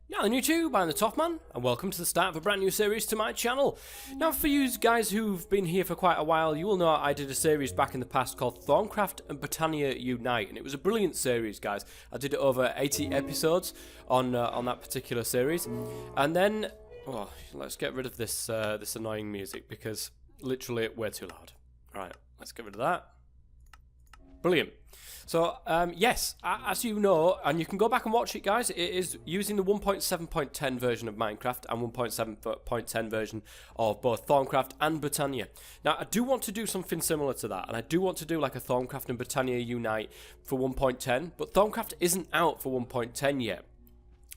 Yeah, on YouTube, I'm the Top Man, and welcome to the start of a brand new series to my channel. Now, for you guys who've been here for quite a while, you will know I did a series back in the past called Thaumcraft and Britannia Unite, and it was a brilliant series, guys. I did over 80 episodes on that particular series, and then, oh, let's get rid of this this annoying music because literally way too loud. All right, let's get rid of that. Brilliant. So, yes, as you know, and you can go back and watch it, guys, it is using the 1.7.10 version of Minecraft and 1.7.10 version of both Thaumcraft and Britannia. Now, I do want to do something similar to that, and I do want to do like a Thaumcraft and Britannia Unite for 1.10, but Thaumcraft isn't out for 1.10 yet,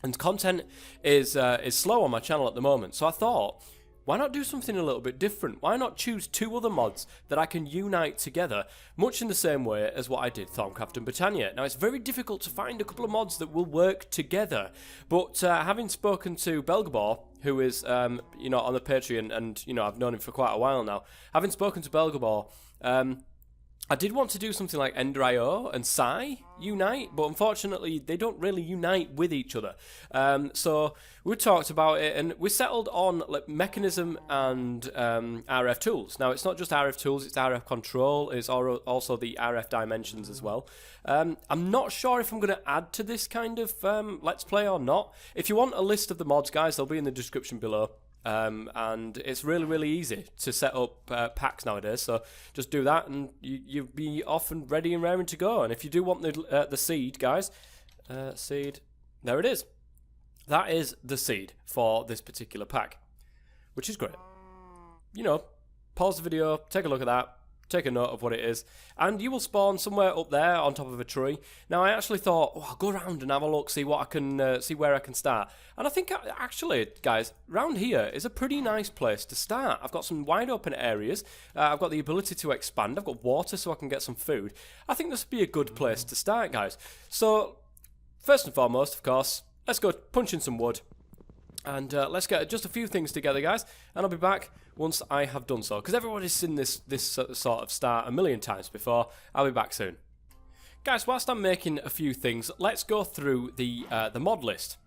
and content is slow on my channel at the moment, so I thought, why not do something a little bit different? Why not choose two other mods that I can unite together, much in the same way as what I did Thaumcraft and Britannia? Now, it's very difficult to find a couple of mods that will work together, but having spoken to Belgabor, who is, you know, on the Patreon, and, you know, I've known him for quite a while now, having spoken to Belgabor, I did want to do something like Ender.io and Psy unite, but unfortunately they don't really unite with each other. So we talked about it and we settled on like Mekanism and RFTools. Now, it's not just RFTools, it's RF Control, it's also the RF Dimensions as well. I'm not sure if I'm going to add to this kind of Let's Play or not. If you want a list of the mods, guys, they'll be in the description below. And it's really easy to set up packs nowadays, so just do that and you'll be off and ready and raring to go. And if you do want the seed, guys, seed, there it is. That is the seed for this particular pack, which is great. You know, pause the video, take a look at that, take a note of what it is, and you will spawn somewhere up there on top of a tree. Now, I actually thought, oh, I'll go around and have a look, see what I can, see where I can start. And I think actually, guys, round here is a pretty nice place to start. I've got some wide open areas. I've got the ability to expand. I've got water so I can get some food. I think this would be a good place to start, guys. So, first and foremost, of course, let's go punch in some wood. And let's get just a few things together, guys, and I'll be back once I have done so. Because everybody's seen this sort of start a million times before. I'll be back soon. Guys, whilst I'm making a few things, let's go through the mod list.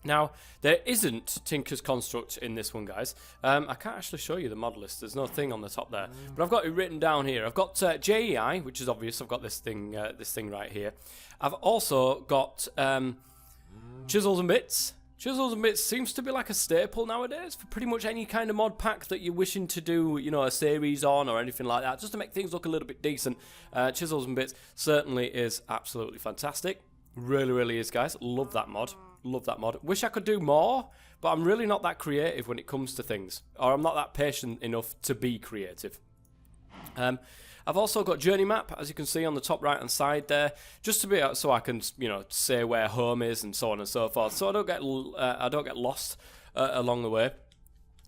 Now, there isn't Tinker's Construct in this one, guys. I can't actually show you the mod list. There's no thing on the top there. But I've got it written down here. I've got JEI, which is obvious. I've got this thing right here. I've also got Chisels and Bits. Chisels and Bits seems to be like a staple nowadays for pretty much any kind of mod pack that you're wishing to do, you know, a series on or anything like that, just to make things look a little bit decent. Chisels and Bits certainly is absolutely fantastic. Really is, guys. Love that mod. Love that mod. Wish I could do more, but I'm really not that creative when it comes to things, or I'm not that patient enough to be creative. I've also got journey map, as you can see on the top right hand side there, just to be so I can, you know, say where home is and so on and so forth, so I don't get lost along the way.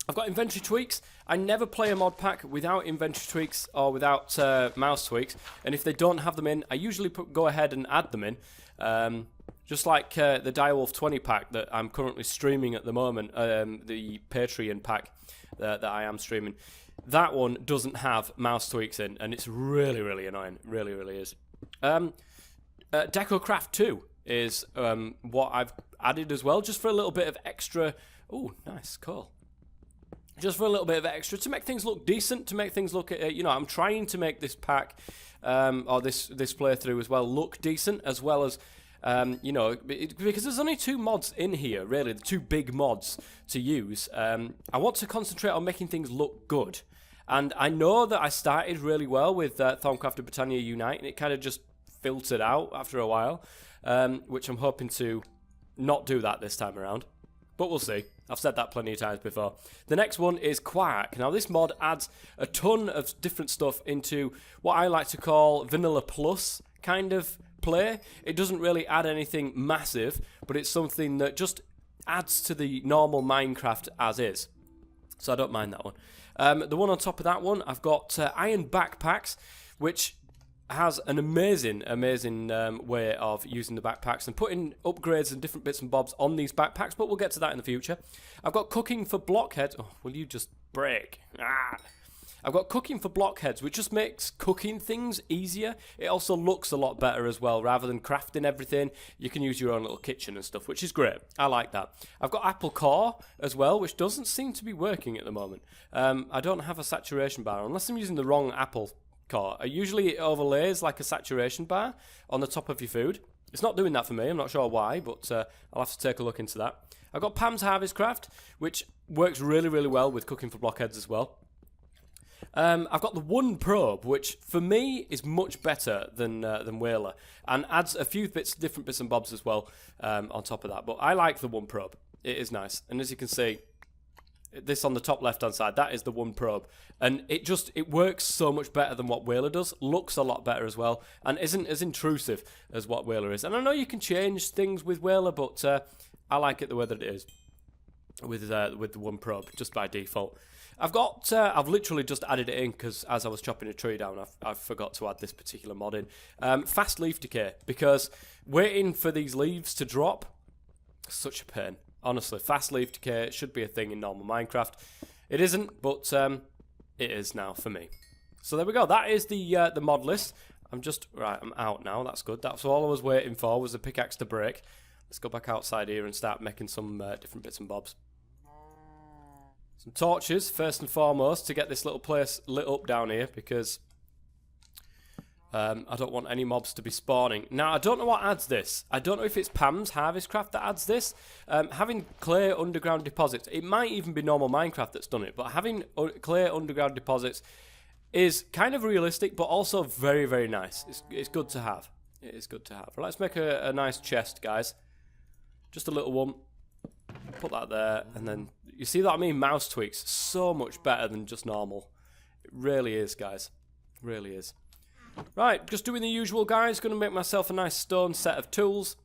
I've got inventory tweaks. I never play a mod pack without inventory tweaks or without mouse tweaks, and if they don't have them in, I usually go ahead and add them in. Just like the Direwolf 20 pack that I'm currently streaming at the moment, the Patreon pack that I am streaming. That one doesn't have mouse tweaks in, and it's really annoying. Really is. Decocraft 2 is what I've added as well, just for a little bit of extra. Oh, nice, cool. Just for a little bit of extra to make things look decent, to make things look, you know, I'm trying to make this pack or this playthrough as well look decent, as well as. You know, because there's only two mods in here, really, the two big mods to use. I want to concentrate on making things look good. And I know that I started really well with Thaumcraft and Britannia Unite, and it kind of just filtered out after a while, which I'm hoping to not do that this time around. But we'll see. I've said that plenty of times before. The next one is Quark. Now, this mod adds a ton of different stuff into what I like to call Vanilla Plus kind of play. It doesn't really add anything massive, but it's something that just adds to the normal Minecraft as is. So I don't mind that one. The one on top of that one, I've got iron backpacks, which has an amazing way of using the backpacks and putting upgrades and different bits and bobs on these backpacks, but we'll get to that in the future. I've got cooking for BlockHeads. Oh, will you just break? I've got cooking for blockheads, which just makes cooking things easier. It also looks a lot better as well. Rather than crafting everything, you can use your own little kitchen and stuff, which is great. I like that. I've got apple core as well, which doesn't seem to be working at the moment. I don't have a saturation bar, unless I'm using the wrong apple core. Usually it overlays like a saturation bar on the top of your food. It's not doing that for me. I'm not sure why, but I'll have to take a look into that. I've got Pam's Harvestcraft, which works really, really well with cooking for blockheads as well. I've got the one probe, which for me is much better than Whaler, and adds a few different bits and bobs as well on top of that. But I like the one probe. It is nice, and as you can see, this on the top left hand side, that is the one probe, and it works so much better than what Whaler does. Looks a lot better as well, and isn't as intrusive as what Whaler is. And I know you can change things with Whaler, but I like it the way that it is with the one probe just by default. I've literally just added it in because as I was chopping a tree down, I forgot to add this particular mod in. Fast leaf decay, because waiting for these leaves to drop, such a pain. Honestly, fast leaf decay should be a thing in normal Minecraft. It isn't, but it is now for me. So there we go. That is the mod list. I'm out now. That's good. That's all I was waiting for, was a pickaxe to break. Let's go back outside here and start making some different bits and bobs. Some torches, first and foremost, to get this little place lit up down here, because I don't want any mobs to be spawning. Now, I don't know what adds this. I don't know if it's Pam's Harvestcraft that adds this. Having clay underground deposits, it might even be normal Minecraft that's done it, but having clay underground deposits is kind of realistic, but also very, very nice. It's good to have. It is good to have. Let's make a nice chest, guys. Just a little one. Put that there, and then you see that I mean? Mouse tweaks, so much better than just normal. It really is, guys. It really is. Right, just doing the usual, guys. Going to make myself a nice stone set of tools.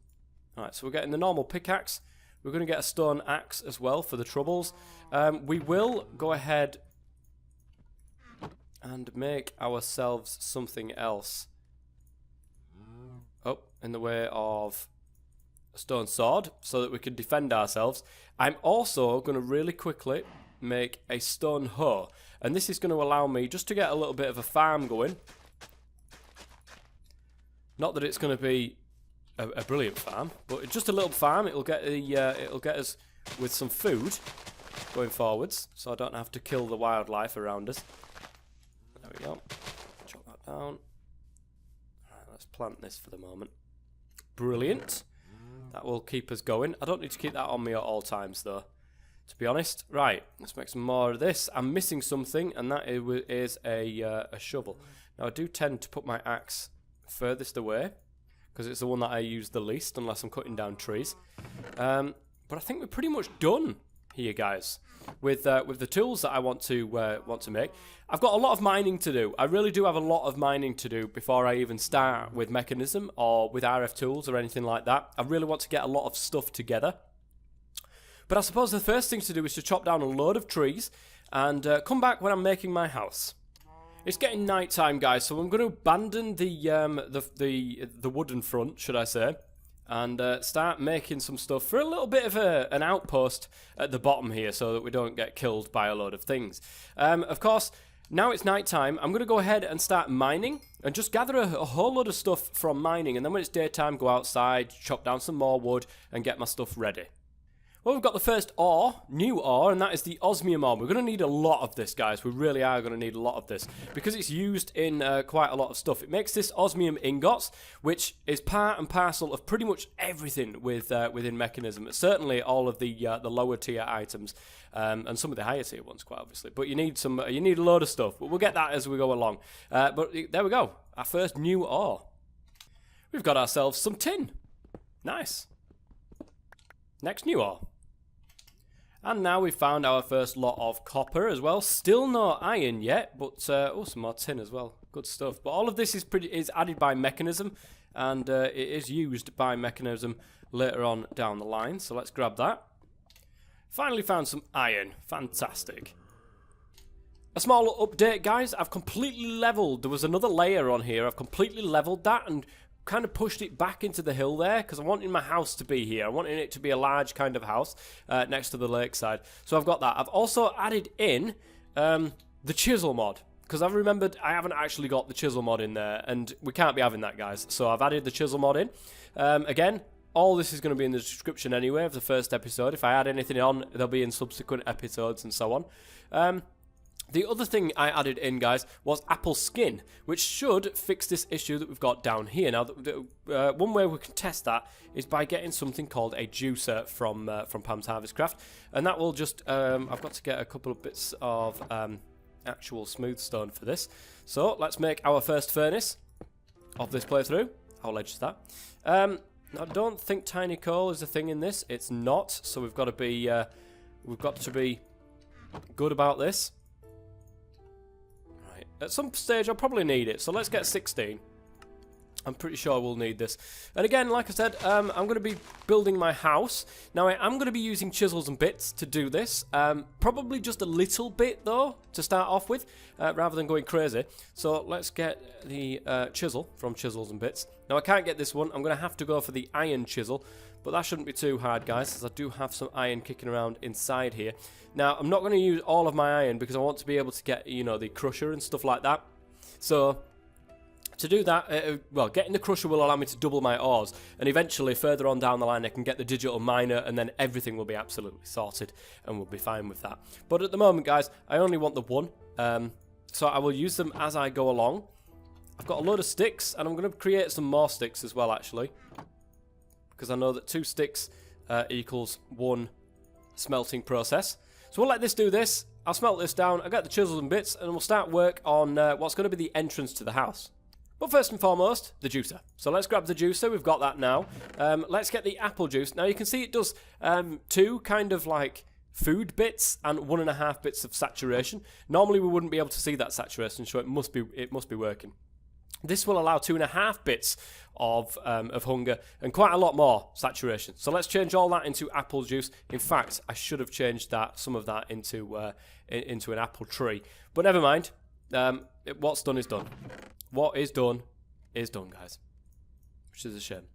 Alright, so we're getting the normal pickaxe. We're going to get a stone axe as well for the troubles. We will go ahead and make ourselves something else. Oh, in the way of a stone sword, so that we can defend ourselves. I'm also going to really quickly make a stone hoe, and this is going to allow me just to get a little bit of a farm going. Not that it's going to be a brilliant farm, but just a little farm. It'll get us with some food going forwards, so I don't have to kill the wildlife around us. There we go. Chop that down. Alright, let's plant this for the moment. Brilliant. That will keep us going. I don't need to keep that on me at all times, though, to be honest. Right, let's make some more of this. I'm missing something, and that is a shovel. Now, I do tend to put my axe furthest away, because it's the one that I use the least, unless I'm cutting down trees. But I think we're pretty much done here, guys, with the tools that I want to make. I've got a lot of mining to do. I really do have a lot of mining to do before I even start with Mekanism or with RFTools or anything like that. I really want to get a lot of stuff together. But I suppose the first thing to do is to chop down a load of trees and come back when I'm making my house. It's getting night time, guys, so I'm going to abandon the wooden front, should I say, and start making some stuff for a little bit of an outpost at the bottom here, so that we don't get killed by a load of things. Of course, now it's night time. I'm going to go ahead and start mining and just gather a whole load of stuff from mining, and then when it's daytime, go outside, chop down some more wood, and get my stuff ready. Well, we've got the first ore, new ore, and that is the osmium ore. We're going to need a lot of this, guys. We really are going to need a lot of this, because it's used in quite a lot of stuff. It makes this osmium ingots, which is part and parcel of pretty much everything within Mekanism. Certainly all of the lower tier items, and some of the higher tier ones, quite obviously. But you need a load of stuff. But we'll get that as we go along. But there we go. Our first new ore. We've got ourselves some tin. Nice. Next new ore. And now we've found our first lot of copper as well. Still no iron yet, but oh, some more tin as well. Good stuff. But all of this is added by Mekanism, and it is used by Mekanism later on down the line. So let's grab that. Finally found some iron. Fantastic. A small update, guys. I've completely leveled. There was another layer on here. I've completely leveled that and kind of pushed it back into the hill there, because I wanted my house to be here. I wanted it to be a large kind of house next to the lakeside. So I've got that. I've also added in the chisel mod. because I've remembered I haven't actually got the chisel mod in there, and we can't be having that, guys. So I've added the chisel mod in. Again, all this is going to be in the description anyway of the first episode. If I add anything on, they'll be in subsequent episodes and so on. The other thing I added in, guys, was apple skin, which should fix this issue that we've got down here. Now, one way we can test that is by getting something called a juicer from Pam's Harvestcraft, and that will just, I've got to get a couple of bits of actual smooth stone for this. So, let's make our first furnace of this playthrough. How edge is that? I don't think tiny coal is a thing in this. It's not, so we've got to be good about this. At some stage, I'll probably need it, so let's get 16. I'm pretty sure we'll need this. And again, like I said, I'm going to be building my house. Now, I am going to be using chisels and bits to do this. Probably just a little bit, though, to start off with, rather than going crazy. So let's get the chisel from Chisels and Bits. Now, I can't get this one. I'm going to have to go for the iron chisel. But that shouldn't be too hard, guys, as I do have some iron kicking around inside here. Now, I'm not going to use all of my iron because I want to be able to get, you know, the crusher and stuff like that. So, to do that, well, getting the crusher will allow me to double my ores. And eventually, further on down the line, I can get the digital miner, and then everything will be absolutely sorted, and we'll be fine with that. But at the moment, guys, I only want the one. So I will use them as I go along. I've got a load of sticks, and I'm going to create some more sticks as well, actually. Because I know that 2 sticks equals 1 smelting process. So we'll let this do this. I'll smelt this down. I'll get the chisels and bits, and we'll start work on what's going to be the entrance to the house. But first and foremost, the juicer. So let's grab the juicer. We've got that now. Let's get the apple juice. Now you can see it does 2 kind of like food bits and 1.5 bits of saturation. Normally we wouldn't be able to see that saturation, so it must be working. This will allow 2.5 bits of hunger and quite a lot more saturation. So let's change all that into apple juice. In fact, I should have changed some of that into an apple tree. But never mind. What's done is done. What is done, guys. Which is a shame.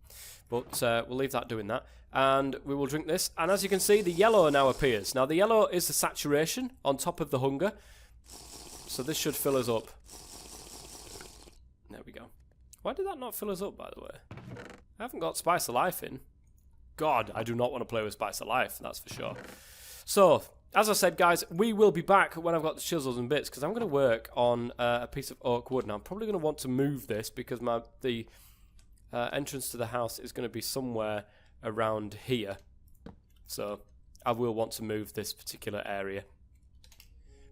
But we'll leave that doing that. And we will drink this. And as you can see, the yellow now appears. Now, the yellow is the saturation on top of the hunger. So this should fill us up. There we go. Why did that not fill us up, by the way? I haven't got Spice of Life in. God, I do not want to play with Spice of Life, that's for sure. So, as I said, guys, we will be back when I've got the chisels and bits, because I'm going to work on a piece of oak wood. Now, I'm probably going to want to move this, because the entrance to the house is going to be somewhere around here. So, I will want to move this particular area.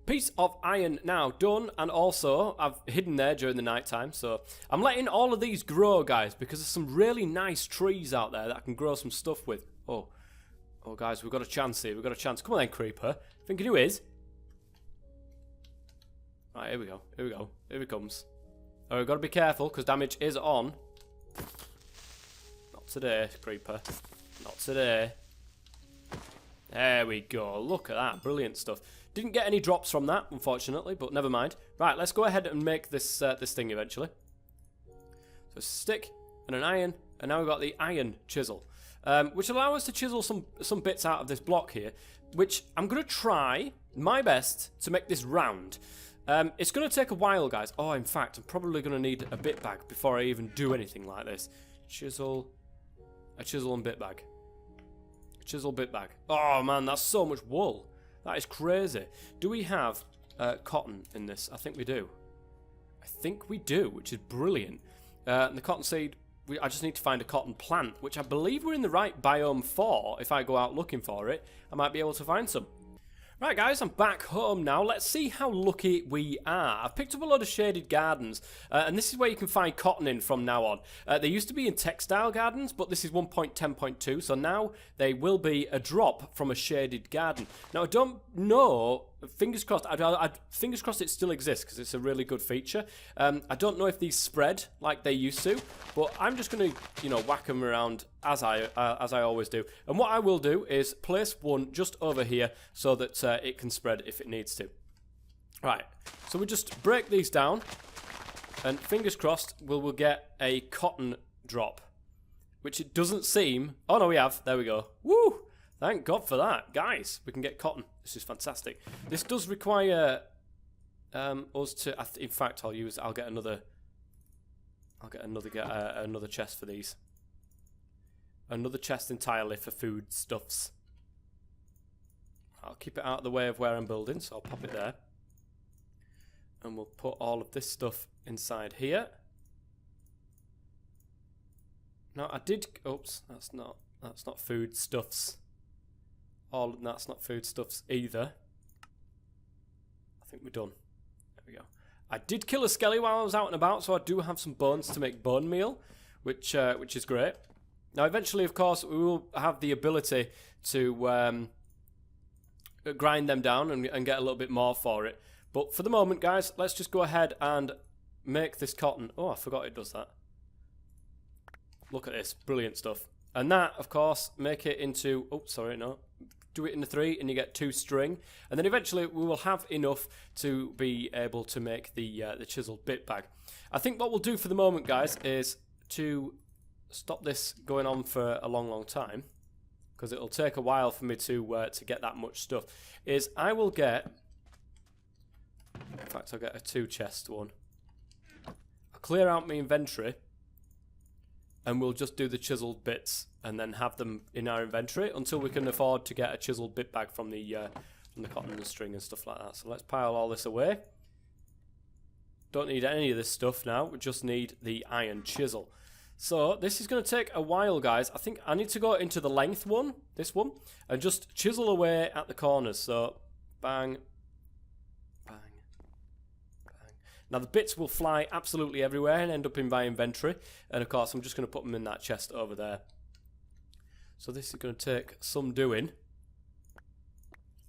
Piece of iron now done, and also I've hidden there during the night time, so I'm letting all of these grow, guys, because there's some really nice trees out there that I can grow some stuff with. Oh guys, we've got a chance here. We've got a chance. Come on then, creeper. Thinking who is? Right, here we go. Here he comes. Oh, we've got to be careful because damage is on. Not today, creeper. Not today. There we go. Look at that. Brilliant stuff. Didn't get any drops from that, unfortunately, but never mind. Right, let's go ahead and make this this thing eventually. So a stick and an iron, and now we've got the iron chisel, which allow us to chisel some bits out of this block here, which I'm going to try my best to make this round. It's going to take a while, guys. Oh, in fact, I'm probably going to need a bit bag before I even do anything like this. A chisel and bit bag. Chisel bit bag. Oh, man, that's so much wool. That is crazy. Do we have cotton in this? I think we do. Which is brilliant. And the cotton seed, I just need to find a cotton plant, which I believe we're in the right biome for. If I go out looking for it, I might be able to find some. Right, guys, I'm back home now. Let's see how lucky we are. I've picked up a load of shaded gardens, and this is where you can find cotton in from now on. They used to be in textile gardens, but this is 1.10.2, so now they will be a drop from a shaded garden. Now, I don't know, fingers crossed, fingers crossed it still exists, because it's a really good feature. I don't know if these spread like they used to, but I'm just going to, whack them around as I always do. And what I will do is place one just over here so that it can spread if it needs to. Right, so we just break these down, and fingers crossed we'll get a cotton drop, which it doesn't seem. Oh no, we have. There we go. Woo! Thank God for that, guys. We can get cotton. This is fantastic. This does require us to. In fact, I'll get another chest for these. Another chest entirely for food stuffs. I'll keep it out of the way of where I'm building, so I'll pop it there. And we'll put all of this stuff inside here. Now I did. Oops, that's not food stuffs. That's not food stuffs either. I think we're done. There we go. I did kill a skelly while I was out and about, so I do have some bones to make bone meal, which is great. Now, eventually, of course, we will have the ability to grind them down and get a little bit more for it. But for the moment, guys, let's just go ahead and make this cotton. Oh, I forgot it does that. Look at this. Brilliant stuff. And that, of course, make it into... Oh, sorry, no. Do it into 3 and you get 2 string. And then eventually we will have enough to be able to make the chiseled bit bag. I think what we'll do for the moment, guys, is to stop this going on for a long, long time, because it'll take a while for me to get that much stuff, is I will get... In fact, I'll get a 2-chest one. I'll clear out my inventory, and we'll just do the chiseled bits, and then have them in our inventory until we can afford to get a chiseled bit bag from the cotton and string and stuff like that. So let's pile all this away. Don't need any of this stuff now. We just need the iron chisel. So this is going to take a while, guys. I think I need to go into the length one, this one, and just chisel away at the corners. So bang, bang, bang. Now the bits will fly absolutely everywhere and end up in my inventory. And of course, I'm just going to put them in that chest over there. So this is going to take some doing.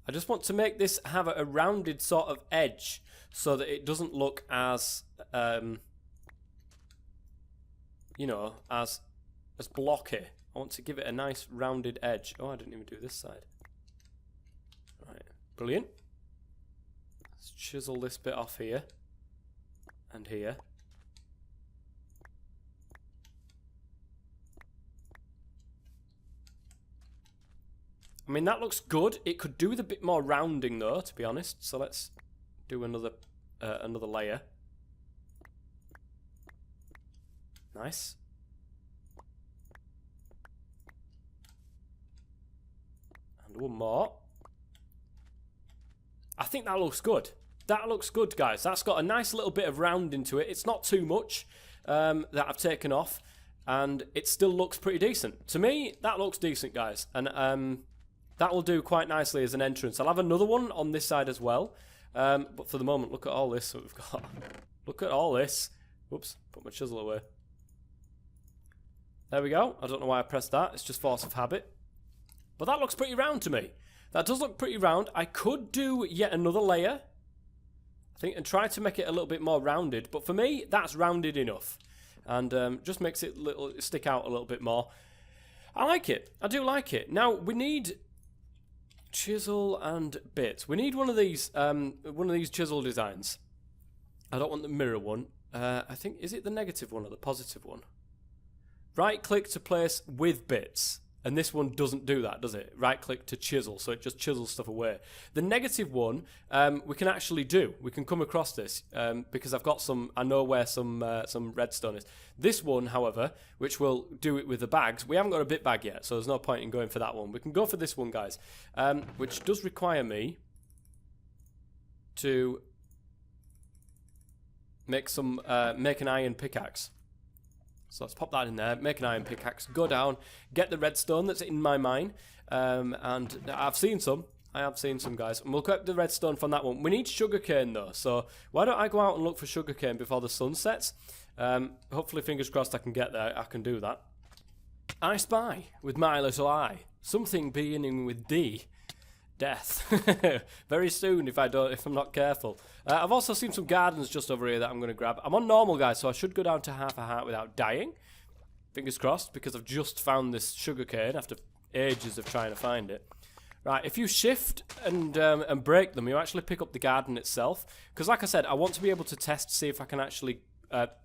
I just want to make this have a rounded sort of edge so that it doesn't look as, you know, as blocky. I want to give it a nice rounded edge. Oh, I didn't even do this side. Right, brilliant. Let's chisel this bit off here and here. I mean, that looks good. It could do with a bit more rounding, though, to be honest. So let's do another layer. Nice. And one more. I think that looks good. That looks good, guys. That's got a nice little bit of rounding to it. It's not too much that I've taken off, and it still looks pretty decent. To me, that looks decent, guys. And that will do quite nicely as an entrance. I'll have another one on this side as well. But for the moment, look at all this that we've got. Look at all this. Whoops, put my chisel away. There we go. I don't know why I pressed that. It's just force of habit. But that looks pretty round to me. That does look pretty round. I could do yet another layer, I think, and try to make it a little bit more rounded. But for me, that's rounded enough. And just makes it stick out a little bit more. I like it. I do like it. Now, we need... Chisel and Bits. We need one of these chisel designs. I don't want the mirror one. I think, is it the negative one or the positive one? Right click to place with bits. And this one doesn't do that, does it? Right click to chisel, so it just chisels stuff away. The negative one, we can actually do. We can come across this because I've got some. I know where some redstone is. This one, however, which will do it with the bags, we haven't got a bit bag yet, so there's no point in going for that one. We can go for this one, guys, which does require me to make an iron pickaxe. So let's pop that in there, make an iron pickaxe, go down, get the redstone that's in my mine, and I've seen some. I have seen some, guys, and we'll get the redstone from that one. We need sugarcane, though, so why don't I go out and look for sugarcane before the sun sets? Hopefully, fingers crossed, I can get there. I can do that. I spy, with my little eye, something beginning with D. Death. Very soon if I'm not careful. I've also seen some gardens just over here that I'm going to grab. I'm on normal, guys, so I should go down to half a heart without dying. Fingers crossed, because I've just found this sugarcane after ages of trying to find it. Right, if you shift and break them, you actually pick up the garden itself. Because like I said, I want to be able to test, see if I can actually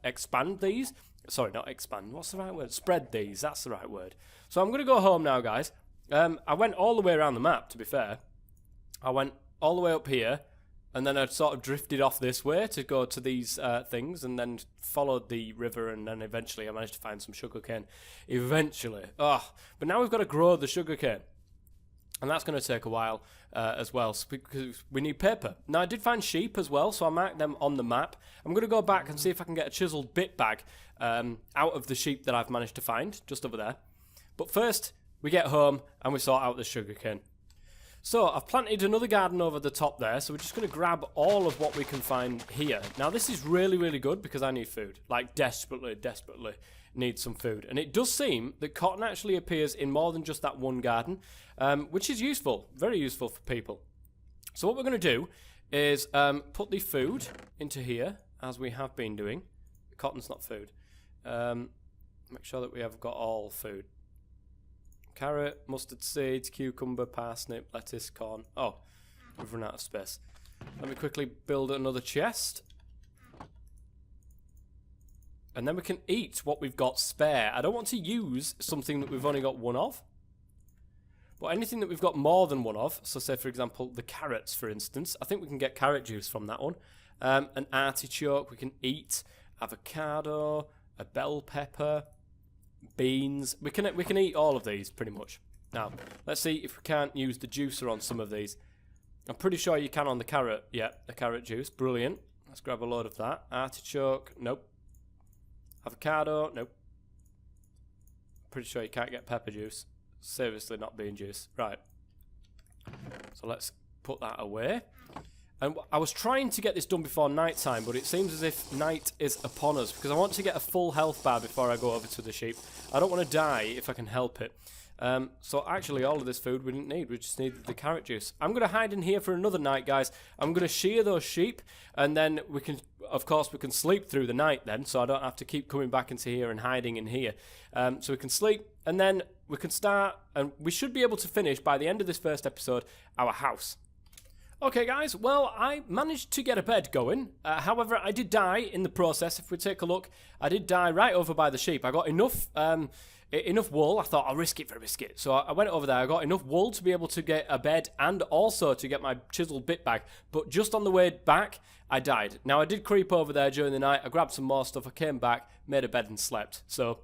expand these. Sorry, not expand. What's the right word? Spread these. That's the right word. So I'm going to go home now, guys. I went all the way around the map, to be fair. I went all the way up here, and then I sort of drifted off this way to go to these things, and then followed the river, and then eventually I managed to find some sugarcane. Eventually. Oh, but now we've got to grow the sugarcane. And that's going to take a while as well, because we need paper. Now, I did find sheep as well, so I marked them on the map. I'm going to go back and see if I can get a chiseled bit bag out of the sheep that I've managed to find, just over there. But first, we get home and we sort out the sugarcane. So, I've planted another garden over the top there, so we're just going to grab all of what we can find here. Now, this is really, really good because I need food. Like, desperately, desperately need some food. And it does seem that cotton actually appears in more than just that one garden, which is useful, very useful for people. So what we're going to do is put the food into here, as we have been doing. Cotton's not food. Make sure that we have got all food. Carrot, mustard seeds, cucumber, parsnip, lettuce, corn. Oh, we've run out of space. Let me quickly build another chest. And then we can eat what we've got spare. I don't want to use something that we've only got one of. But anything that we've got more than one of, so say for example the carrots for instance, I think we can get carrot juice from that one. An artichoke we can eat, avocado, a bell pepper, beans. We can eat all of these pretty much. Now, let's see if we can't use the juicer on some of these. I'm pretty sure you can on the carrot. Yeah, the carrot juice. Brilliant. Let's grab a load of that. Artichoke. Nope. Avocado. Nope. Pretty sure you can't get pepper juice. Seriously, not bean juice. Right. So let's put that away. And I was trying to get this done before night time, but it seems as if night is upon us, because I want to get a full health bar before I go over to the sheep. I don't want to die if I can help it. So actually all of this food we didn't need, we just needed the carrot juice. I'm going to hide in here for another night, guys. I'm going to shear those sheep, and then we can, of course, we can sleep through the night then, so I don't have to keep coming back into here and hiding in here. So we can sleep, and then we can start, and we should be able to finish by the end of this first episode, our house. Okay guys, well I managed to get a bed going, however I did die in the process. If we take a look, I did die right over by the sheep. I got enough wool. I thought I'll risk it for a biscuit, so I went over there. I got enough wool to be able to get a bed and also to get my chiseled bit bag, but just on the way back I died. Now I did creep over there during the night, I grabbed some more stuff, I came back, made a bed and slept, so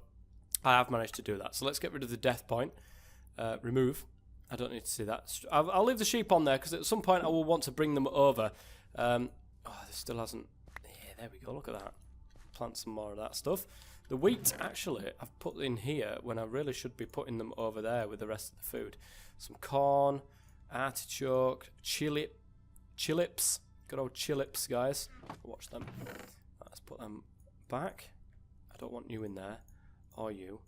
I have managed to do that. So let's get rid of the death point. Remove. I don't need to see that. I'll leave the sheep on there because at some point I will want to bring them over. Oh, this still hasn't... Yeah, there we go. Look at that. Plant some more of that stuff. The wheat, actually, I've put in here when I really should be putting them over there with the rest of the food. Some corn, artichoke, chilips. Good old chilips, guys. Watch them. Let's put them back. I don't want you in there. Or you.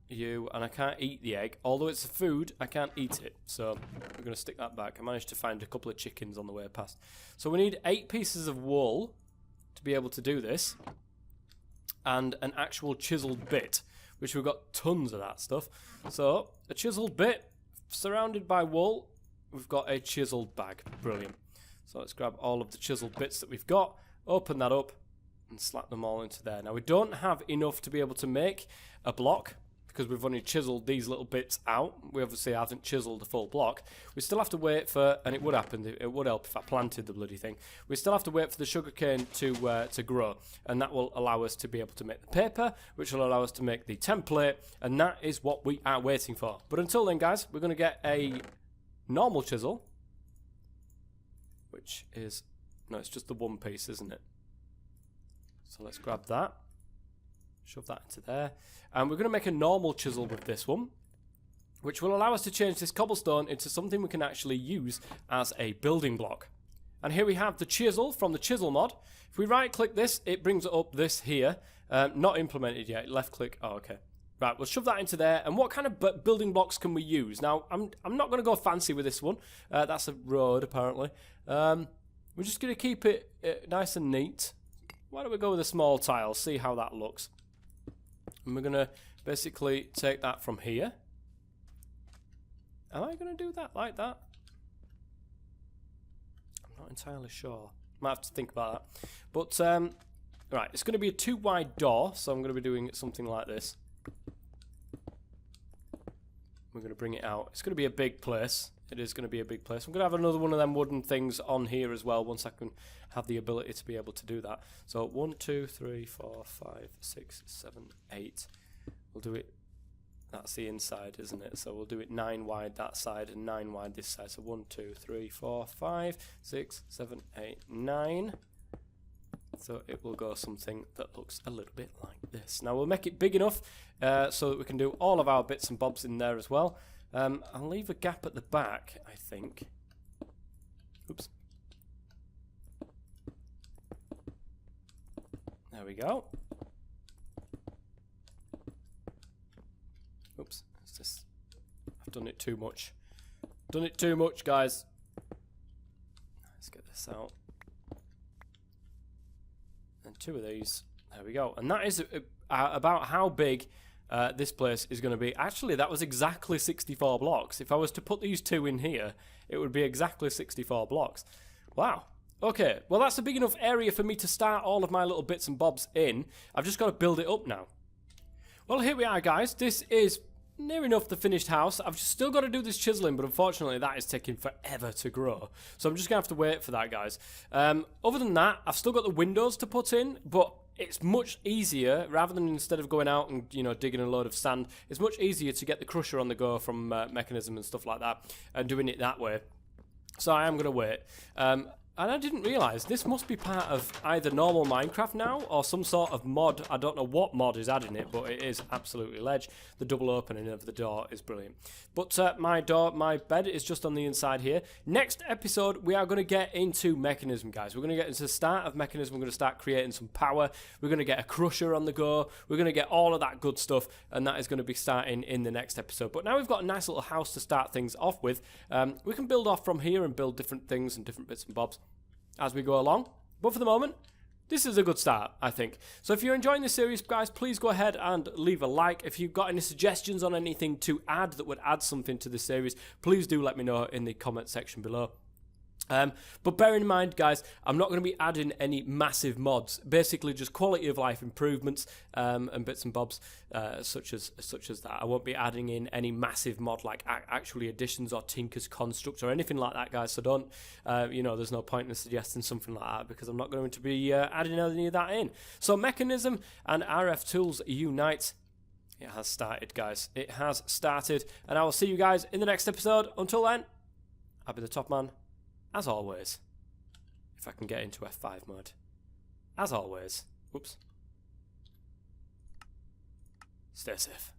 You, and I can't eat the egg. Although it's food, I can't eat it. So we're going to stick that back. I managed to find a couple of chickens on the way past. So we need 8 pieces of wool to be able to do this. And an actual chiseled bit, which we've got tons of that stuff. So a chiseled bit surrounded by wool. We've got a chiseled bag. Brilliant. So let's grab all of the chiseled bits that we've got, open that up, and slap them all into there. Now we don't have enough to be able to make a block, because we've only chiseled these little bits out. We obviously haven't chiseled a full block. We still have to wait for, and it would happen, it would help if I planted the bloody thing. We still have to wait for the sugarcane to grow, and that will allow us to be able to make the paper, which will allow us to make the template, and that is what we are waiting for. But until then, guys, we're going to get a normal chisel, which is, no, it's just the one piece, isn't it? So let's grab that. Shove that into there. And we're going to make a normal chisel with this one, which will allow us to change this cobblestone into something we can actually use as a building block. And here we have the chisel from the Chisel mod. If we right click this, it brings up this here. Not implemented yet. Left click. Oh, okay. Right, we'll shove that into there. And what kind of building blocks can we use? Now, I'm not going to go fancy with this one. That's a road, apparently. We're just going to keep it nice and neat. Why don't we go with a small tile, see how that looks. And we're going to basically take that from here. Am I going to do that like that? I'm not entirely sure. Might have to think about that. But, right, it's going to be a 2-wide door, so I'm going to be doing something like this. We're going to bring it out. It's going to be a big place. It is going to be a big place. I'm going to have another one of them wooden things on here as well once I can have the ability to be able to do that. So 1, 2, 3, 4, 5, 6, 7, 8. We'll do it. That's the inside, isn't it? So we'll do it 9 wide that side and 9 wide this side. So 1, 2, 3, 4, 5, 6, 7, 8, 9. So it will go something that looks a little bit like this. Now we'll make it big enough so that we can do all of our bits and bobs in there as well. I'll leave a gap at the back, I think. Oops. There we go. Oops, it's just, I've done it too much. Done it too much, guys. Let's get this out. And 2 of these. There we go. And that is about how big this place is going to be. Actually, that was exactly 64 blocks. If I was to put these 2 in here, it would be exactly 64 blocks. Wow. Okay, well that's a big enough area for me to start all of my little bits and bobs in. I've just got to build it up now. Well, here we are, guys. This is near enough the finished house. I've still got to do this chiseling, but unfortunately that is taking forever to grow. So I'm just going to have to wait for that, guys. Other than that, I've still got the windows to put in, but it's much easier, rather than instead of going out and, you know, digging a load of sand, it's much easier to get the crusher on the go from Mekanism and stuff like that, and doing it that way. So I am going to wait. And I didn't realise, this must be part of either normal Minecraft now, or some sort of mod. I don't know what mod is adding it, but it is absolutely ledge. The double opening of the door is brilliant. But my bed is just on the inside here. Next episode, we are going to get into Mekanism, guys. We're going to get into the start of Mekanism. We're going to start creating some power. We're going to get a crusher on the go. We're going to get all of that good stuff, and that is going to be starting in the next episode. But now we've got a nice little house to start things off with. We can build off from here and build different things and different bits and bobs as we go along. But for the moment, this is a good start, I think. So if you're enjoying this series, guys, please go ahead and leave a like. If you've got any suggestions on anything to add that would add something to the series, please do let me know in the comment section below. But bear in mind, guys, I'm not going to be adding any massive mods. Basically, just quality of life improvements and bits and bobs, such as that. I won't be adding in any massive mod like actually additions or Tinker's Construct or anything like that, guys. So don't, you know, there's no point in suggesting something like that because I'm not going to be adding any of that in. So Mekanism and RFTools Unite. It has started, guys. It has started, and I will see you guys in the next episode. Until then, I'll be the top man. As always, if I can get into F5 mode. As always, whoops. Stay safe.